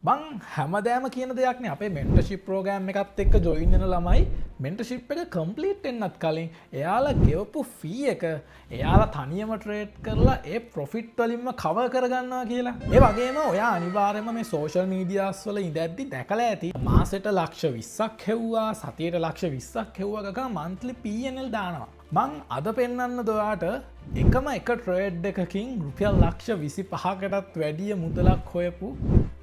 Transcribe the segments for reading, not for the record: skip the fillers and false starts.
බං හැමදෑම කියන දෙයක්න අපේ මෙන්ටර්ශිප් ප්‍රෝගෑම් එකත් එක්ක ජොයින්නන ළමයි මෙන්ටර්ශිප් එක කම්පලීට් එන්නත් කලින් එයාලා ගෙවපු ෆී එක එයාලා තනියම ට්‍රේඩ් කරලා ඒ ප්‍රොෆිට් වලින්ම කව කරගන්නවා කියලා. ඒ වගේම ඔයා අනිවාර්යයෙන්ම මේ සෝෂල් මීඩියාස් වල ඉඳද්දි දැකලා ඇති මාසෙට ලක්ෂ 20ක් හෙව්වා සතියට ලක්ෂ 20ක් හෙව්වා ගක මන්ත්ලි P&L දානවා. මං අද පෙන්වන්න දොයාට එකම එක ට්‍රේඩ් එකකින් රුපියල් ලක්ෂ 25කටත් වැඩිය මුදලක් හොයපු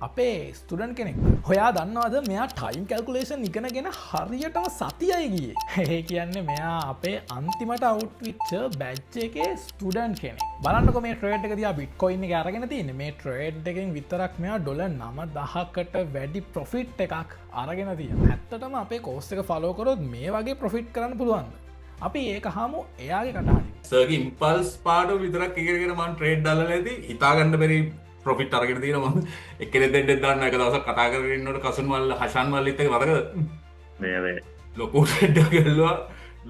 අපේ ස්ටුඩන්ට් කෙනෙක්. හොයා දන්නවද මෙයා ටයිම් කැල්කුලේෂන් ඉගෙනගෙන හරියටම සතියයි ගියේ. ඒ කියන්නේ මෙයා අපේ අන්තිමට අවුට් වෙච්ච බැච් එකේ ස්ටුඩන්ට් කෙනෙක්. බලන්නකො මේ ට්‍රේඩ් එක දිහා බිට්කොයින් එක අරගෙන තියෙන්නේ. මේ ට්‍රේඩ් එකෙන් විතරක් මෙයා ඩොලර් 9000කට වැඩි ප්‍රොෆිට් එකක් අරගෙන තියෙනවා. ඇත්තටම අපේ කෝස් එක ෆලෝ කරොත් මේ වගේ ප්‍රොෆිට් කරන්න පුළුවන්. අපි ඒක හමු එයාගේ කටහඬින්. සර්ගේ ඉම්පල්ස් පාඩ විතරක් ඉගෙනගෙන මම ට්‍රේඩ් දාලා ඇති හිතාගන්න බැරි ප්‍රොෆිට් අරගෙන තියෙනවා මම එක්කෙනෙක් දෙන්නෙක් දාන්න එක දවසක් කතා කරගෙන ඉන්නකොට කසුන් මල්ල හෂන් මල්ලිත් එක්ක මතකද මේ ලොකු ට්‍රේඩ් එකක් ගල්ලුවා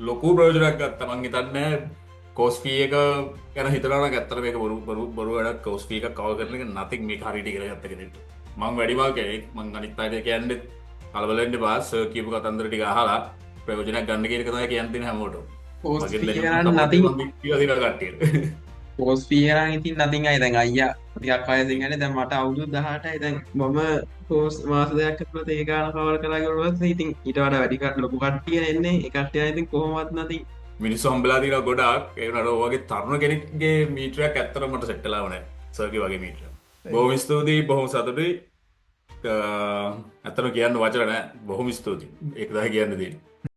ලොකු ප්‍රයෝජනයක් ගත්තා මං හිතන්නේ කෝස් ෆී එක ගැන හිතනවා නම් ඇත්තට මේක බොරු වැඩක් කෝස් ෆී එකක් කවර් කරන එක nothing මේක හරියට ඉගෙන ගත්ත කෙනෙක් මං වැඩිමල් කෙනෙක් මං අනිත් අයට කියන්නේ කලබල වෙන්න එපා සර් කියපු කතන්දර ටික අහලා ප්‍රයෝජනයක් ගන්න කියන එක තමයි කියන්නේ හැමෝටම පෝස් පීරන් ඉතින් නතින් අයි දැන් අයියා ටිකක් අයසින් ගන්නේ දැන් මට අවුරුදු 18යි දැන් මම පෝස් මාස දෙකක් කරලා ඒ ගාන කවර් කරලා ගිරුවත් ඉතින් ඊට වඩා වැඩි කට ලොකු කට්ටිය එන්නේ ඒ කට්ටිය ඉතින් කොහොමවත් නැති මිනිස්සු හම්බෙලා තියෙනවා ගොඩාක් ඒ වුණාට ඔයගේ තරුණ කෙනෙක්ගේ මීටරයක් ඇත්තටම මට සෙට් වෙලා නැහැ සර්ගේ වගේ මීටරයක් බොහොම ස්තුතියි බොහොම සතුටුයි ඇත්තටම කියන්න වචන නැහැ බොහොම ස්තුතියි ඒක තමයි කියන්න දෙන්නේ